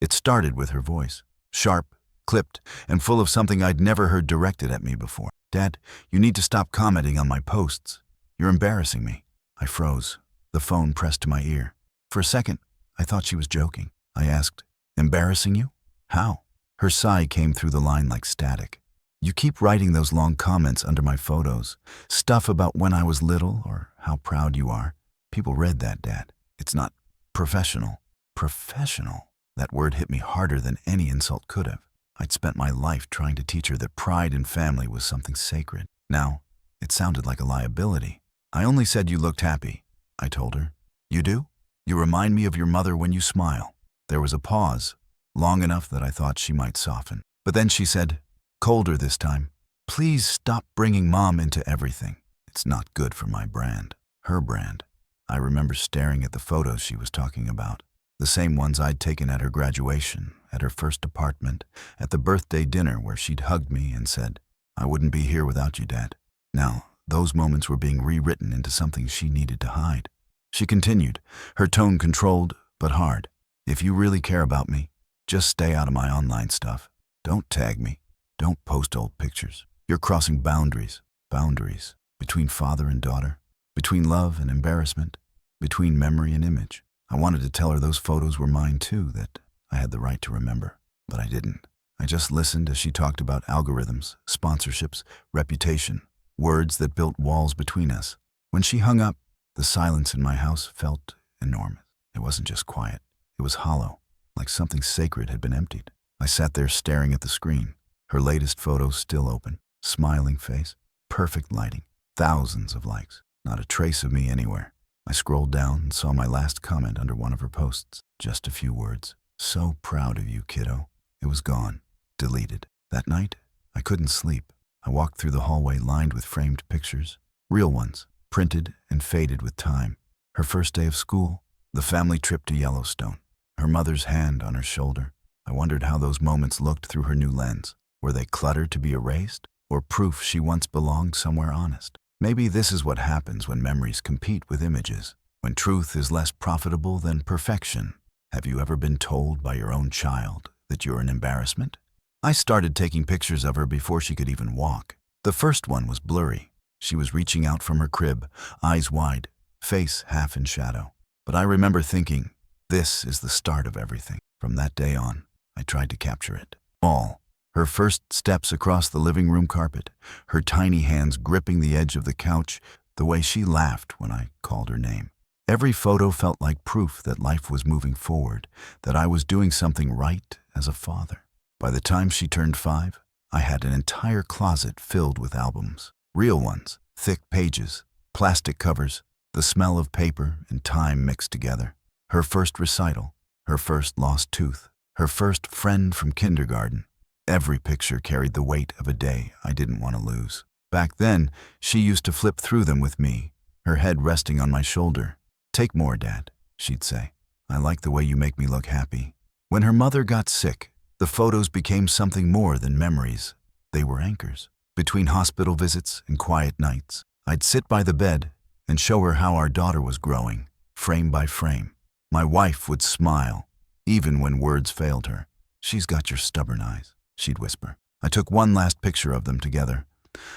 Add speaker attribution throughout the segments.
Speaker 1: It started with her voice, sharp, clipped, and full of something I'd never heard directed at me before. "Dad, you need to stop commenting on my posts. You're embarrassing me." I froze, the phone pressed to my ear. For a second, I thought she was joking. I asked, "Embarrassing you? How?" Her sigh came through the line like static. "You keep writing those long comments under my photos, stuff about when I was little or how proud you are. People read that, Dad. It's not professional." Professional? That word hit me harder than any insult could have. I'd spent my life trying to teach her that pride in family was something sacred. Now, it sounded like a liability. "I only said you looked happy," I told her. "You do? You remind me of your mother when you smile." There was a pause, long enough that I thought she might soften. But then she said, colder this time, "Please stop bringing Mom into everything. It's not good for my brand." Her brand. I remember staring at the photos she was talking about. The same ones I'd taken at her graduation, at her first apartment, at the birthday dinner where she'd hugged me and said, "I wouldn't be here without you, Dad." Now, those moments were being rewritten into something she needed to hide. She continued, her tone controlled but hard. "If you really care about me, just stay out of my online stuff. Don't tag me. Don't post old pictures. You're crossing boundaries. Boundaries. Between father and daughter. Between love and embarrassment. Between memory and image." I wanted to tell her those photos were mine too, that I had the right to remember, but I didn't. I just listened as she talked about algorithms, sponsorships, reputation, words that built walls between us. When she hung up, the silence in my house felt enormous. It wasn't just quiet. It was hollow, like something sacred had been emptied. I sat there staring at the screen, her latest photos still open, smiling face, perfect lighting, thousands of likes, not a trace of me anywhere. I scrolled down and saw my last comment under one of her posts. Just a few words. "So proud of you, kiddo." It was gone. Deleted. That night, I couldn't sleep. I walked through the hallway lined with framed pictures. Real ones, printed and faded with time. Her first day of school, the family trip to Yellowstone, her mother's hand on her shoulder. I wondered how those moments looked through her new lens. Were they clutter to be erased, or proof she once belonged somewhere honest? Maybe this is what happens when memories compete with images, when truth is less profitable than perfection. Have you ever been told by your own child that you're an embarrassment? I started taking pictures of her before she could even walk. The first one was blurry. She was reaching out from her crib, eyes wide, face half in shadow. But I remember thinking, this is the start of everything. From that day on, I tried to capture it. All. Her first steps across the living room carpet, her tiny hands gripping the edge of the couch, the way she laughed when I called her name. Every photo felt like proof that life was moving forward, that I was doing something right as a father. By the time she turned 5, I had an entire closet filled with albums. Real ones, thick pages, plastic covers, the smell of paper and time mixed together. Her first recital, her first lost tooth, her first friend from kindergarten. Every picture carried the weight of a day I didn't want to lose. Back then, she used to flip through them with me, her head resting on my shoulder. "Take more, Dad," she'd say. "I like the way you make me look happy." When her mother got sick, the photos became something more than memories. They were anchors. Between hospital visits and quiet nights, I'd sit by the bed and show her how our daughter was growing, frame by frame. My wife would smile, even when words failed her. "She's got your stubborn eyes," she'd whisper. I took one last picture of them together.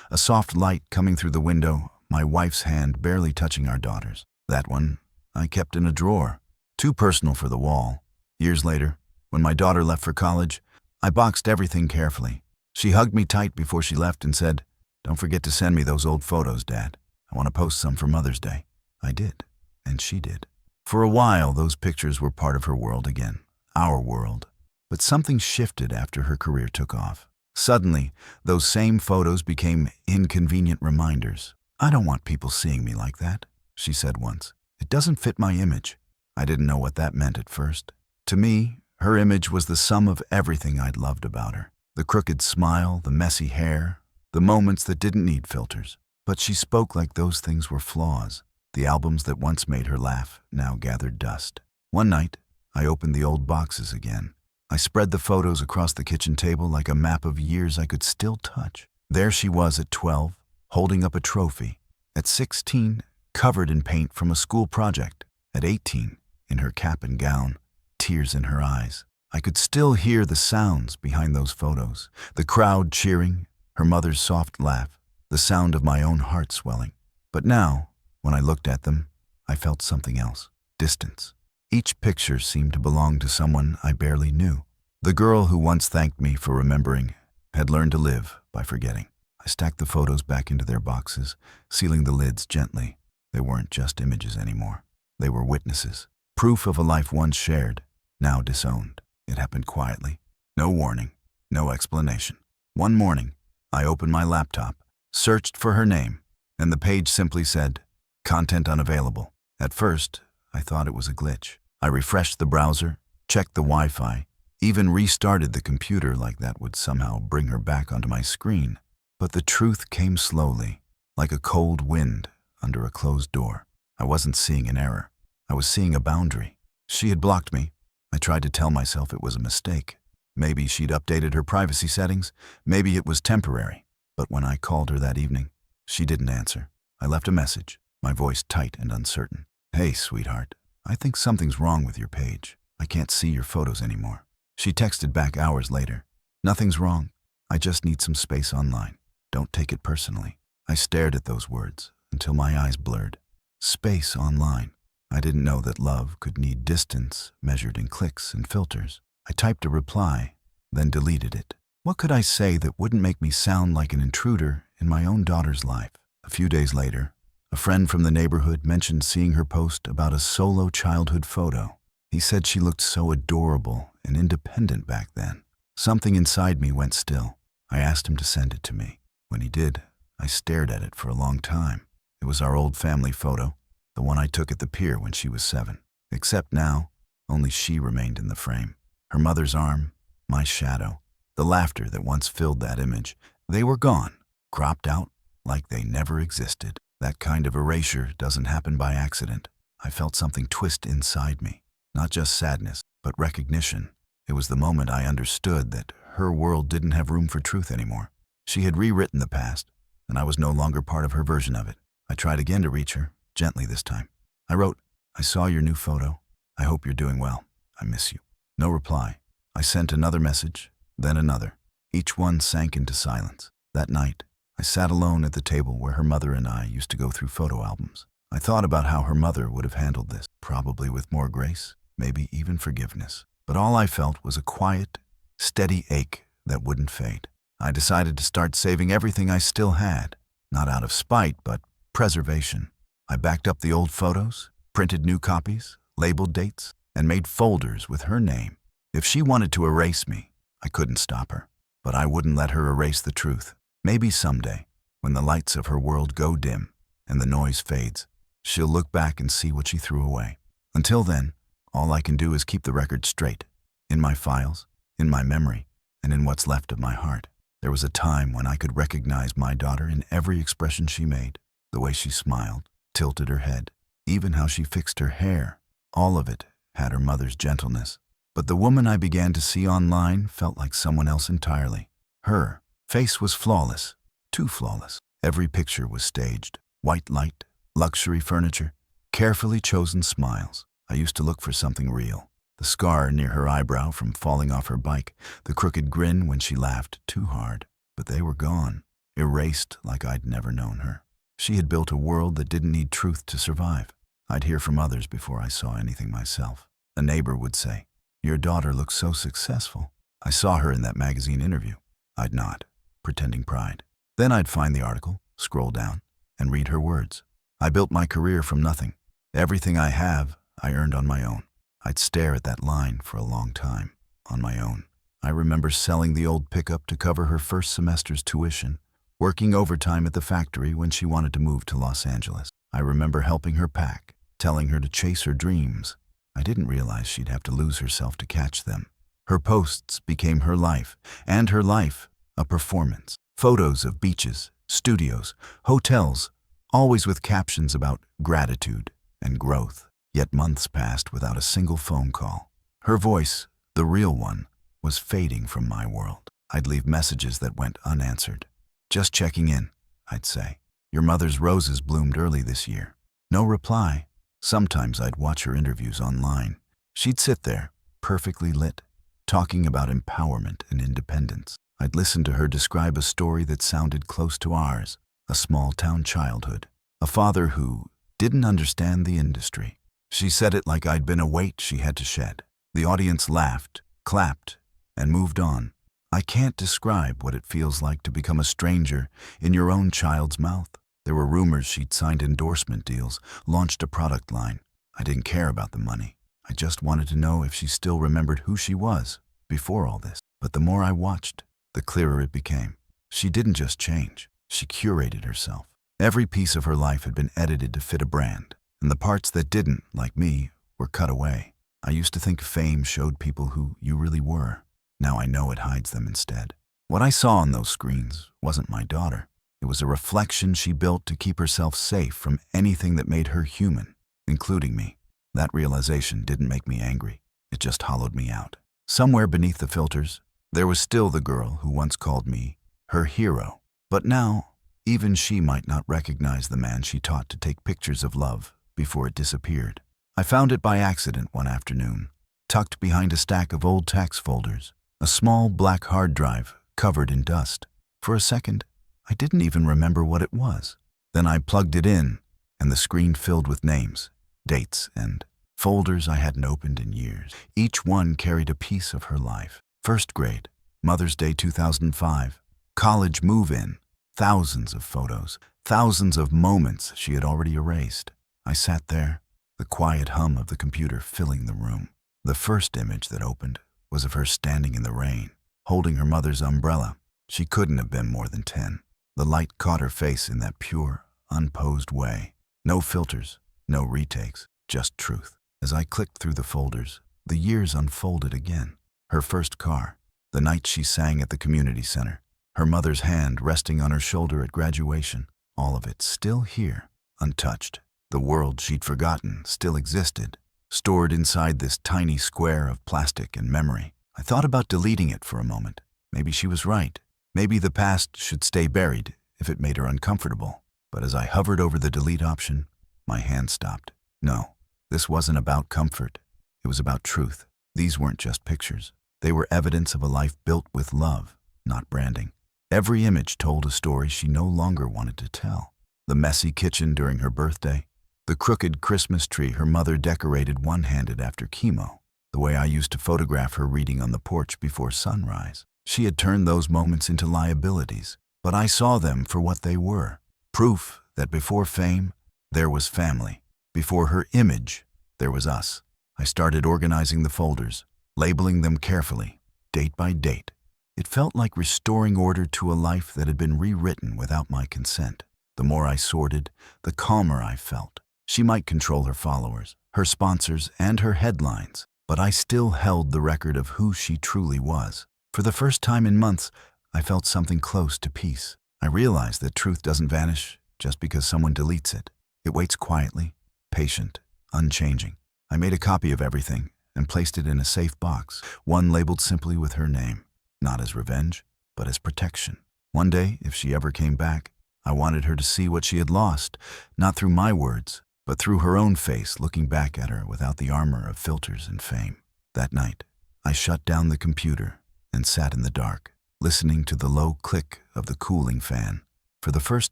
Speaker 1: A soft light coming through the window, my wife's hand barely touching our daughter's. That one I kept in a drawer, too personal for the wall. Years later, when my daughter left for college, I boxed everything carefully. She hugged me tight before she left and said, "Don't forget to send me those old photos, Dad. I want to post some for Mother's Day." I did, and she did. For a while, those pictures were part of her world again, our world. But something shifted after her career took off. Suddenly, those same photos became inconvenient reminders. "I don't want people seeing me like that," she said once. "It doesn't fit my image." I didn't know what that meant at first. To me, her image was the sum of everything I'd loved about her. The crooked smile, the messy hair, the moments that didn't need filters. But she spoke like those things were flaws. The albums that once made her laugh now gathered dust. One night, I opened the old boxes again. I spread the photos across the kitchen table like a map of years I could still touch. There she was at 12, holding up a trophy. At 16, covered in paint from a school project. At 18, in her cap and gown, tears in her eyes. I could still hear the sounds behind those photos, the crowd cheering, her mother's soft laugh, the sound of my own heart swelling. But now, when I looked at them, I felt something else, distance. Each picture seemed to belong to someone I barely knew. The girl who once thanked me for remembering had learned to live by forgetting. I stacked the photos back into their boxes, sealing the lids gently. They weren't just images anymore. They were witnesses, proof of a life once shared, now disowned. It happened quietly. No warning, no explanation. One morning, I opened my laptop, searched for her name, and the page simply said, "Content unavailable." At first, I thought it was a glitch. I refreshed the browser, checked the Wi-Fi, even restarted the computer like that would somehow bring her back onto my screen. But the truth came slowly, like a cold wind under a closed door. I wasn't seeing an error. I was seeing a boundary. She had blocked me. I tried to tell myself it was a mistake. Maybe she'd updated her privacy settings. Maybe it was temporary. But when I called her that evening, she didn't answer. I left a message, my voice tight and uncertain. "Hey, sweetheart, I think something's wrong with your page. I can't see your photos anymore." She texted back hours later. "Nothing's wrong. I just need some space online. Don't take it personally." I stared at those words until my eyes blurred. Space online. I didn't know that love could need distance measured in clicks and filters. I typed a reply, then deleted it. What could I say that wouldn't make me sound like an intruder in my own daughter's life? A few days later, a friend from the neighborhood mentioned seeing her post about a solo childhood photo. He said she looked so adorable and independent back then. Something inside me went still. I asked him to send it to me. When he did, I stared at it for a long time. It was our old family photo, the one I took at the pier when she was 7. Except now, only she remained in the frame. Her mother's arm, my shadow, the laughter that once filled that image, they were gone, cropped out like they never existed. That kind of erasure doesn't happen by accident. I felt something twist inside me, not just sadness, but recognition. It was the moment I understood that her world didn't have room for truth anymore. She had rewritten the past, and I was no longer part of her version of it. I tried again to reach her, gently this time. I wrote, "I saw your new photo. I hope you're doing well. I miss you." No reply. I sent another message, then another. Each one sank into silence. That night, I sat alone at the table where her mother and I used to go through photo albums. I thought about how her mother would have handled this, probably with more grace, maybe even forgiveness. But all I felt was a quiet, steady ache that wouldn't fade. I decided to start saving everything I still had, not out of spite, but preservation. I backed up the old photos, printed new copies, labeled dates, and made folders with her name. If she wanted to erase me, I couldn't stop her. But I wouldn't let her erase the truth. Maybe someday, when the lights of her world go dim and the noise fades, she'll look back and see what she threw away. Until then, all I can do is keep the record straight, in my files, in my memory, and in what's left of my heart. There was a time when I could recognize my daughter in every expression she made, the way she smiled, tilted her head, even how she fixed her hair. All of it had her mother's gentleness. But the woman I began to see online felt like someone else entirely. Her face was flawless, too flawless. Every picture was staged. White light, luxury furniture, carefully chosen smiles. I used to look for something real. The scar near her eyebrow from falling off her bike, the crooked grin when she laughed too hard. But they were gone, erased like I'd never known her. She had built a world that didn't need truth to survive. I'd hear from others before I saw anything myself. A neighbor would say, "Your daughter looks so successful. I saw her in that magazine interview." I'd nod, pretending pride. Then I'd find the article, scroll down, and read her words. "I built my career from nothing. Everything I have, I earned on my own." I'd stare at that line for a long time, on my own. I remember selling the old pickup to cover her first semester's tuition, working overtime at the factory when she wanted to move to Los Angeles. I remember helping her pack, telling her to chase her dreams. I didn't realize she'd have to lose herself to catch them. Her posts became her life, and her life a performance. Photos of beaches, studios, hotels, always with captions about gratitude and growth. Yet months passed without a single phone call. Her voice, the real one, was fading from my world. I'd leave messages that went unanswered. "Just checking in," I'd say. "Your mother's roses bloomed early this year." No reply. Sometimes I'd watch her interviews online. She'd sit there, perfectly lit, talking about empowerment and independence. I'd listen to her describe a story that sounded close to ours, a small-town childhood, a father who didn't understand the industry. She said it like I'd been a weight she had to shed. The audience laughed, clapped, and moved on. I can't describe what it feels like to become a stranger in your own child's mouth. There were rumors she'd signed endorsement deals, launched a product line. I didn't care about the money. I just wanted to know if she still remembered who she was before all this. But the more I watched, the clearer it became. She didn't just change. She curated herself. Every piece of her life had been edited to fit a brand, and the parts that didn't, like me, were cut away. I used to think fame showed people who you really were. Now I know it hides them instead. What I saw on those screens wasn't my daughter. It was a reflection she built to keep herself safe from anything that made her human, including me. That realization didn't make me angry. It just hollowed me out. Somewhere beneath the filters, there was still the girl who once called me her hero. But now, even she might not recognize the man she taught to take pictures of love before it disappeared. I found it by accident one afternoon, tucked behind a stack of old tax folders, a small black hard drive covered in dust. For a second, I didn't even remember what it was. Then I plugged it in, and the screen filled with names, dates, and folders I hadn't opened in years. Each one carried a piece of her life. First grade, Mother's Day 2005, college move-in, thousands of photos, thousands of moments she had already erased. I sat there, the quiet hum of the computer filling the room. The first image that opened was of her standing in the rain, holding her mother's umbrella. She couldn't have been more than 10. The light caught her face in that pure, unposed way. No filters, no retakes, just truth. As I clicked through the folders, the years unfolded again. Her first car, the night she sang at the community center, her mother's hand resting on her shoulder at graduation, all of it still here, untouched. The world she'd forgotten still existed, stored inside this tiny square of plastic and memory. I thought about deleting it for a moment. Maybe she was right. Maybe the past should stay buried if it made her uncomfortable. But as I hovered over the delete option, my hand stopped. No, this wasn't about comfort. It was about truth. These weren't just pictures. They were evidence of a life built with love, not branding. Every image told a story she no longer wanted to tell. The messy kitchen during her birthday, the crooked Christmas tree her mother decorated one-handed after chemo, the way I used to photograph her reading on the porch before sunrise. She had turned those moments into liabilities, but I saw them for what they were. Proof that before fame, there was family. Before her image, there was us. I started organizing the folders, labeling them carefully, date by date. It felt like restoring order to a life that had been rewritten without my consent. The more I sorted, the calmer I felt. She might control her followers, her sponsors, and her headlines, but I still held the record of who she truly was. For the first time in months, I felt something close to peace. I realized that truth doesn't vanish just because someone deletes it. It waits quietly, patient, unchanging. I made a copy of everything and placed it in a safe box, one labeled simply with her name, not as revenge, but as protection. One day, if she ever came back, I wanted her to see what she had lost, not through my words, but through her own face looking back at her without the armor of filters and fame. That night, I shut down the computer and sat in the dark, listening to the low click of the cooling fan. For the first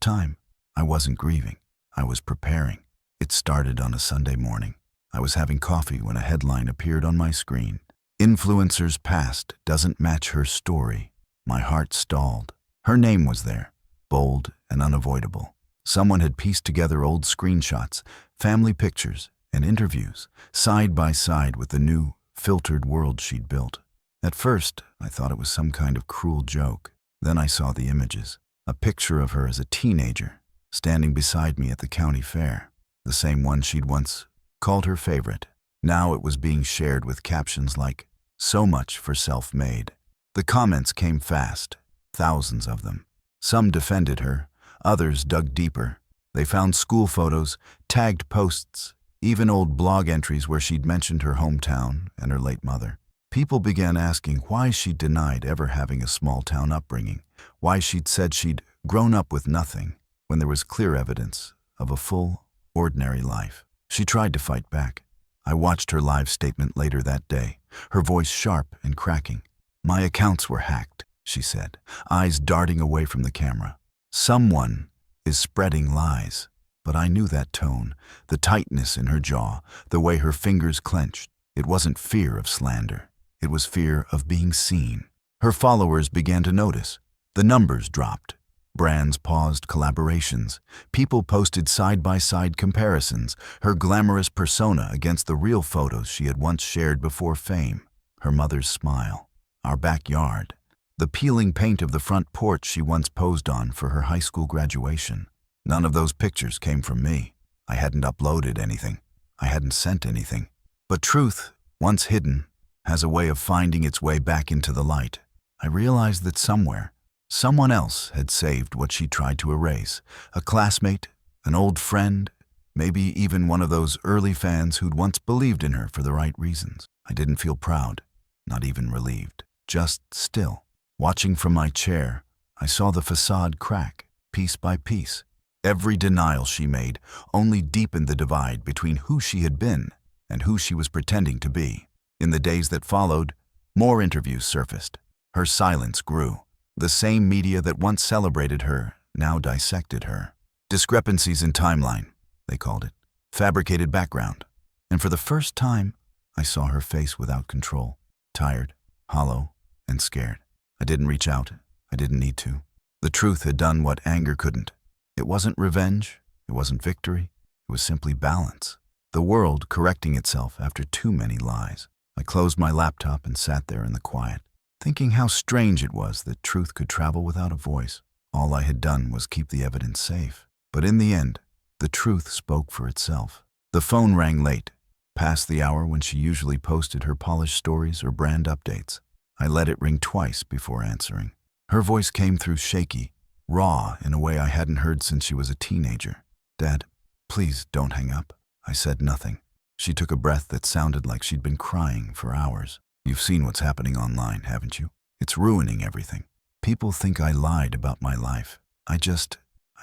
Speaker 1: time, I wasn't grieving. I was preparing. It started on a Sunday morning. I was having coffee when a headline appeared on my screen. Influencer's past doesn't match her story. My heart stalled. Her name was there, bold and unavoidable. Someone had pieced together old screenshots, family pictures, and interviews, side by side with the new, filtered world she'd built. At first, I thought it was some kind of cruel joke. Then I saw the images. A picture of her as a teenager, standing beside me at the county fair. The same one she'd once called her favorite. Now it was being shared with captions like, "So much for self-made." The comments came fast, thousands of them. Some defended her, others dug deeper. They found school photos, tagged posts, even old blog entries where she'd mentioned her hometown and her late mother. People began asking why she'd denied ever having a small-town upbringing, why she'd said she'd grown up with nothing, when there was clear evidence of a full, ordinary life. She tried to fight back. I watched her live statement later that day, her voice sharp and cracking. "My accounts were hacked," she said, eyes darting away from the camera. "Someone is spreading lies." But I knew that tone, the tightness in her jaw, the way her fingers clenched. It wasn't fear of slander. It was fear of being seen. Her followers began to notice. The numbers dropped. Brands paused collaborations. People posted side-by-side comparisons, her glamorous persona against the real photos she had once shared before fame. Her mother's smile, our backyard, the peeling paint of the front porch she once posed on for her high school graduation. None of those pictures came from me. I hadn't uploaded anything. I hadn't sent anything. But truth, once hidden, has a way of finding its way back into the light. I realized that somewhere, someone else had saved what she tried to erase. A classmate, an old friend, maybe even one of those early fans who'd once believed in her for the right reasons. I didn't feel proud, not even relieved, just still. Watching from my chair, I saw the facade crack, piece by piece. Every denial she made only deepened the divide between who she had been and who she was pretending to be. In the days that followed, more interviews surfaced. Her silence grew. The same media that once celebrated her now dissected her. Discrepancies in timeline, they called it. Fabricated background. And for the first time, I saw her face without control. Tired, hollow, and scared. I didn't reach out. I didn't need to. The truth had done what anger couldn't. It wasn't revenge. It wasn't victory. It was simply balance. The world correcting itself after too many lies. I closed my laptop and sat there in the quiet, thinking how strange it was that truth could travel without a voice. All I had done was keep the evidence safe. But in the end, the truth spoke for itself. The phone rang late, past the hour when she usually posted her polished stories or brand updates. I let it ring twice before answering. Her voice came through shaky, raw in a way I hadn't heard since she was a teenager. "Dad, please don't hang up." I said nothing. She took a breath that sounded like she'd been crying for hours. "You've seen what's happening online, haven't you? It's ruining everything. People think I lied about my life. I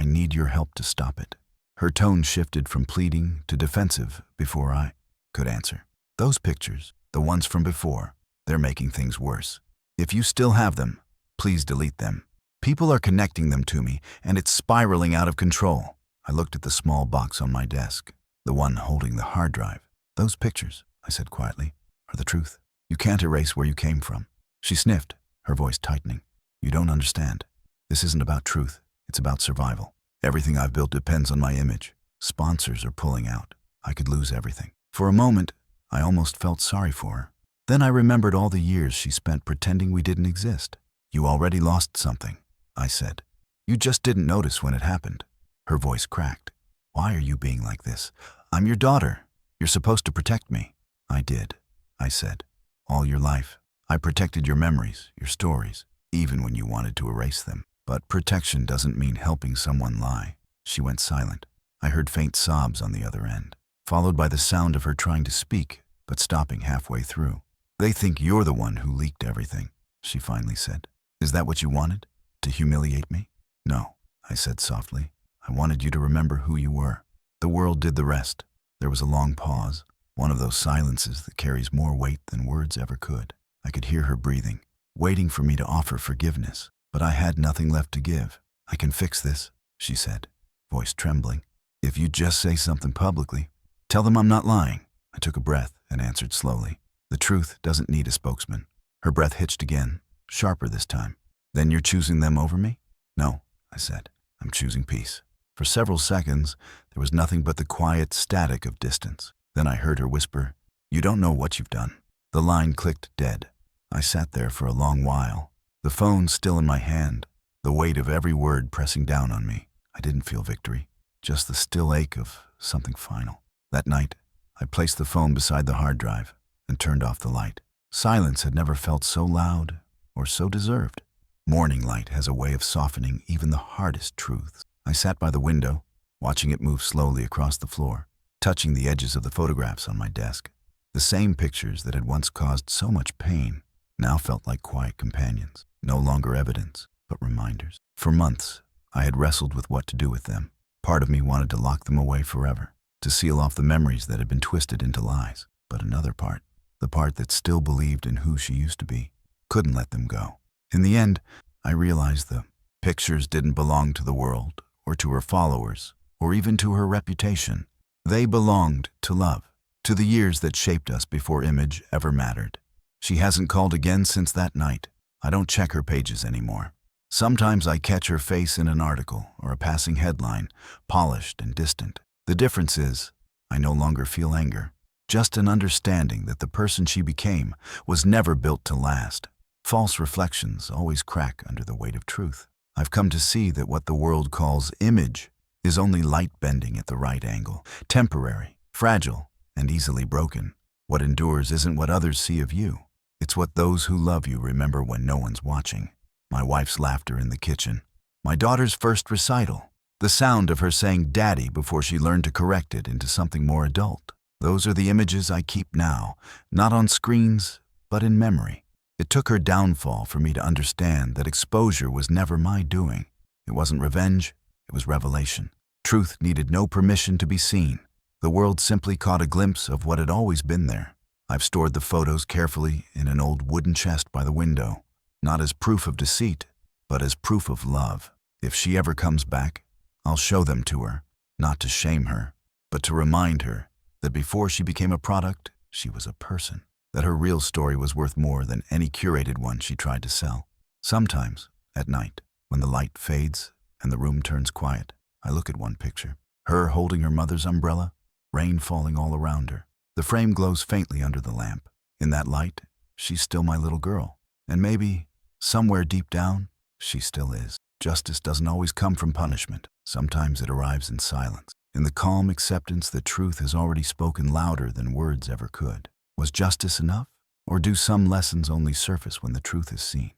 Speaker 1: need your help to stop it." Her tone shifted from pleading to defensive before I could answer. "Those pictures, the ones from before, they're making things worse. If you still have them, please delete them. People are connecting them to me, and it's spiraling out of control." I looked at the small box on my desk, the one holding the hard drive. "Those pictures," I said quietly, "are the truth. You can't erase where you came from." She sniffed, her voice tightening. "You don't understand. This isn't about truth. It's about survival. Everything I've built depends on my image. Sponsors are pulling out. I could lose everything." For a moment, I almost felt sorry for her. Then I remembered all the years she spent pretending we didn't exist. "You already lost something," I said. "You just didn't notice when it happened." Her voice cracked. "Why are you being like this? I'm your daughter. You're supposed to protect me." "I did," I said. "All your life. I protected your memories, your stories, even when you wanted to erase them. But protection doesn't mean helping someone lie." She went silent. I heard faint sobs on the other end, followed by the sound of her trying to speak, but stopping halfway through. "They think you're the one who leaked everything," she finally said. "Is that what you wanted? To humiliate me?" "No," I said softly. "I wanted you to remember who you were. The world did the rest." There was a long pause, one of those silences that carries more weight than words ever could. I could hear her breathing, waiting for me to offer forgiveness, but I had nothing left to give. "I can fix this," she said, voice trembling. "If you just say something publicly, tell them I'm not lying." I took a breath and answered slowly. "The truth doesn't need a spokesman." Her breath hitched again, sharper this time. "Then you're choosing them over me?" "No," I said. "I'm choosing peace." For several seconds, there was nothing but the quiet static of distance. Then I heard her whisper, "You don't know what you've done." The line clicked dead. I sat there for a long while, the phone still in my hand, the weight of every word pressing down on me. I didn't feel victory, just the still ache of something final. That night, I placed the phone beside the hard drive and turned off the light. Silence had never felt so loud or so deserved. Morning light has a way of softening even the hardest truths. I sat by the window, watching it move slowly across the floor, touching the edges of the photographs on my desk. The same pictures that had once caused so much pain now felt like quiet companions, no longer evidence, but reminders. For months, I had wrestled with what to do with them. Part of me wanted to lock them away forever, to seal off the memories that had been twisted into lies. But another part, the part that still believed in who she used to be, couldn't let them go. In the end, I realized the pictures didn't belong to the world, or to her followers, or even to her reputation. They belonged to love, to the years that shaped us before image ever mattered. She hasn't called again since that night. I don't check her pages anymore. Sometimes I catch her face in an article or a passing headline, polished and distant. The difference is, I no longer feel anger, just an understanding that the person she became was never built to last. False reflections always crack under the weight of truth. I've come to see that what the world calls image is only light bending at the right angle, temporary, fragile, and easily broken. What endures isn't what others see of you. It's what those who love you remember when no one's watching. My wife's laughter in the kitchen, my daughter's first recital, the sound of her saying "daddy" before she learned to correct it into something more adult. Those are the images I keep now, not on screens, but in memory. It took her downfall for me to understand that exposure was never my doing. It wasn't revenge, it was revelation. Truth needed no permission to be seen. The world simply caught a glimpse of what had always been there. I've stored the photos carefully in an old wooden chest by the window, not as proof of deceit, but as proof of love. If she ever comes back, I'll show them to her, not to shame her, but to remind her that before she became a product, she was a person, that her real story was worth more than any curated one she tried to sell. Sometimes, at night, when the light fades and the room turns quiet, I look at one picture, her holding her mother's umbrella, rain falling all around her. The frame glows faintly under the lamp. In that light, she's still my little girl. And maybe, somewhere deep down, she still is. Justice doesn't always come from punishment. Sometimes it arrives in silence, in the calm acceptance that truth has already spoken louder than words ever could. Was justice enough? Or do some lessons only surface when the truth is seen?